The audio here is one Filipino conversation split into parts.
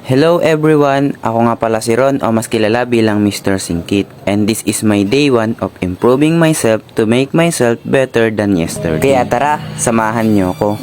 Hello everyone! Ako nga pala si Ron o mas kilala bilang Mr. Singkit, and this is my day 1 of improving myself to make myself better than yesterday. Kaya tara, samahan nyo ko.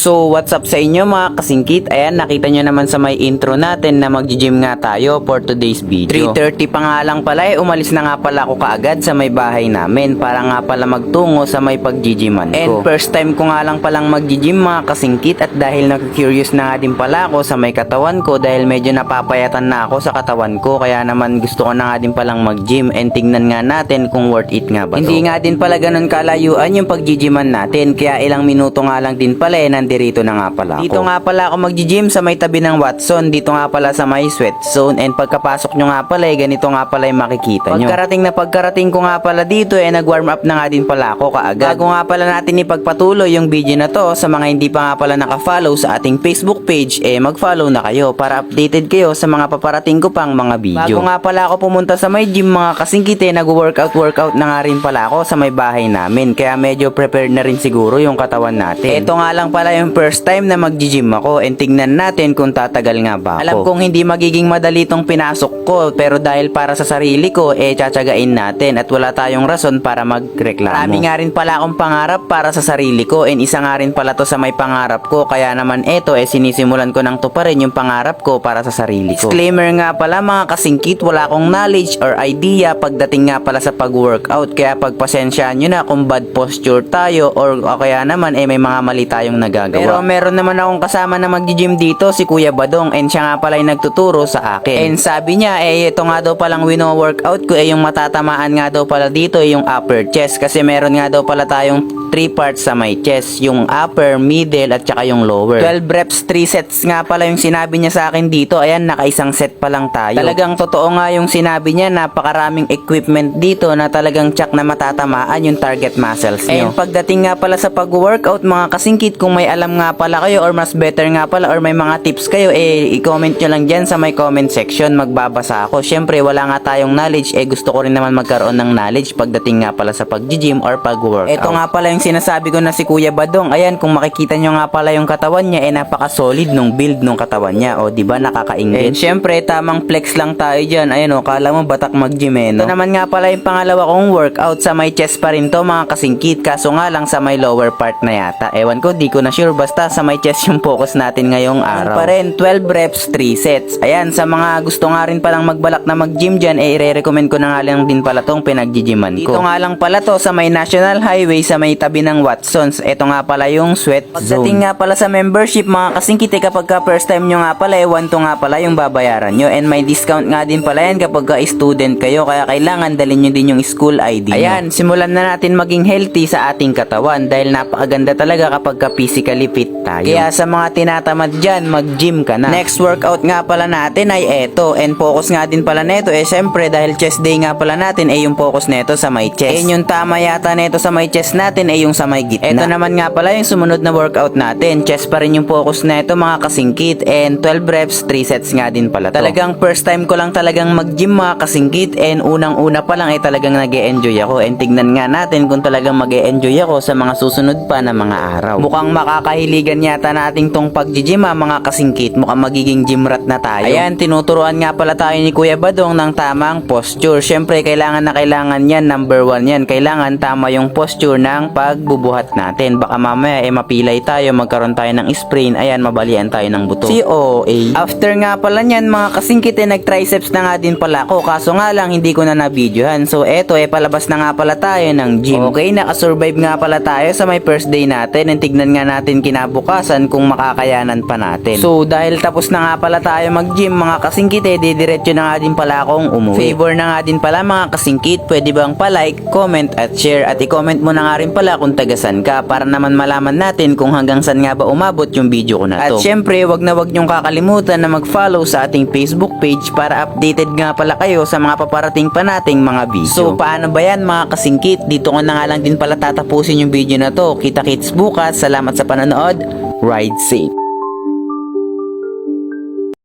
So what's up sa inyo mga kasingkit? Ayan, nakita nyo naman sa may intro natin na mag-gym nga tayo for today's video. 3:30 pa nga lang pala umalis na nga pala ako kaagad sa may bahay namin para nga pala magtungo sa may pag-gyman ko. And first time ko nga lang palang mag-gym mga kasingkit, at dahil nag-curious na nga din pala ako sa may katawan ko dahil medyo napapayatan na ako sa katawan ko, kaya naman gusto ko na nga din palang mag-gym and tingnan nga natin kung worth it nga ba to. Hindi nga din pala ganun kalayuan yung pag-gyman natin, kaya ilang minuto nga lang din pala nandirito na nga pala ako. Dito nga pala ako mag-gym sa may tabi ng Watson. Dito nga pala sa may sweat zone, and pagkapasok nyo nga pala ganito nga pala yung makikita nyo. Pagkarating ko nga pala dito nag-warm up na nga din pala ako kaagad. Bago nga pala natin ipagpatuloy yung video na to, sa mga hindi pa nga pala naka-follow sa ating Facebook page, mag-follow na kayo para updated kayo sa mga paparating ko pang mga video. Bago nga pala ako pumunta sa may gym mga kasingkit, nag-workout na nga rin pala ako sa may bahay namin, kaya medyo prepared na rin siguro yung katawan natin. Ito nga lang pala yung first time na mag-gym ako, and tingnan natin kung tatagal nga ba ako. Alam kong hindi magiging madali tong pinasok ko, pero dahil para sa sarili ko, tsatsagain natin at wala tayong rason para magreklamo. Marami nga rin pala akong pangarap para sa sarili ko, and isa nga rin pala to sa may pangarap ko, kaya naman sinisimulan ko nang tuparin yung pangarap ko para sa sarili ko. Disclaimer nga pala mga kasingkit, wala akong knowledge or idea pagdating nga pala sa pag-workout, kaya pagpasensyaan nyo na kung bad posture tayo or kaya naman may mga mali tayong nagagawa. Pero meron naman akong kasama na mag-gym dito, si Kuya Badong, and siya nga pala yung nagtuturo sa akin. And sabi niya, ito nga daw palang wino-workout ko, yung matatamaan nga daw pala dito yung upper chest, kasi meron nga daw pala tayong 3 parts sa may chest, yung upper, middle, at saka yung lower. 12 reps, 3 sets nga pala yung sinabi niya sa akin dito. Ayan, nakaisang set pa lang tayo. Talagang totoo nga yung sinabi niya, napakaraming equipment dito na talagang tsak na matatamaan yung target muscles nyo. And pagdating nga pala sa pag-workout mga kasingkit, kung may alam nga pala kayo or mas better nga pala or may mga tips kayo, i-comment nyo lang dyan sa may comment section, magbabasa ako. Syempre wala nga tayong knowledge, gusto ko rin naman magkaroon ng knowledge pagdating nga pala sa pag-gym or pag-workout. Ito nga pala yung sinasabi ko na si Kuya Badong. Ayan, kung makikita nyo nga pala yung katawan niya, napaka-solid nung build nung katawan niya. O, diba, nakakaingit. And syempre, tamang flex lang tayo dyan. Ayan o, kala mo batak mag-gym no? Ito naman nga pala yung pangalawa kong workout. Sa may chest pa rin to mga kasingkit, kaso nga lang sa may lower part na yata. Ewan ko, di ko na sure. Basta sa may chest yung focus natin ngayong araw. Pa rin, 12 reps, 3 sets. Ayan, sa mga gusto nga rin palang magbalak na mag-gym dyan, i-recommend ko na nga lang din pala tong pinag-gyman ko. Dito nga lang pala to sa may National Highway, sa may tabi ng Watsons. Ito nga pala yung sweat zone. Pagdating nga pala sa membership mga kasingkit, kapag ka first time nyo nga pala, 1 to nga pala yung babayaran nyo, and may discount nga din pala yan kapag ka student kayo, kaya kailangan dalhin nyo din yung school ID nyo. Ayan, simulan na natin maging healthy sa ating katawan dahil napakaganda talaga kapag ka physically fit tayo. Kaya sa mga tinatamad dyan, mag-gym ka na. Next workout nga pala natin ay eto, and focus nga din pala neto syempre dahil chest day nga pala natin yung focus neto sa may chest. Yung tama yata neto sa may chest natin yung sa may gitna. Ito naman nga pala yung sumunod na workout natin. Chest pa rin yung focus na ito mga kasingkit, and 12 reps, 3 sets nga din pala to. Talagang first time ko lang talagang mag-gym mga kasingkit, and unang-una pa lang talagang nag-e-enjoy ako, and tignan nga natin kung talagang mag-e-enjoy ako sa mga susunod pa na mga araw. Mukhang makakahiligan yata nating tong pag-gym mga kasingkit. Mukhang magiging gym rat na tayo. Ayan, tinuturuan nga pala tayo ni Kuya Badong ng tamang posture. Syempre kailangan na kailangan yan, number 1 yan. Kailangan tama yung posture ng pagbubuhat natin. Baka mamaya mapilay tayo, magkaroon tayo ng sprain, ayan, mabalian tayo ng buto. COA. After nga pala nyan mga kasingkit, nag-triceps na nga din pala ako, kaso nga lang hindi ko na na-videohan. So eto, palabas na nga pala tayo ng gym. Okay, nakasurvive nga pala tayo sa may first day natin, and tignan nga natin kinabukasan kung makakayanan pa natin. So dahil tapos na nga pala tayo mag-gym mga kasingkit, didiretso na nga din pala akong umuwi. Favor na nga din pala mga kasingkit, pwede bang pa-like, comment at share, at i-comment mo na nga rin pala kung tagasan ka para naman malaman natin kung hanggang saan nga ba umabot yung video ko na to. At syempre, wag na wag nyong kakalimutan na mag-follow sa ating Facebook page para updated nga pala kayo sa mga paparating pa nating mga video. So paano ba yan mga kasingkit? Dito ko na nga lang din pala tatapusin yung video na to. Kita-kits bukas. Salamat sa panonood. Ride safe.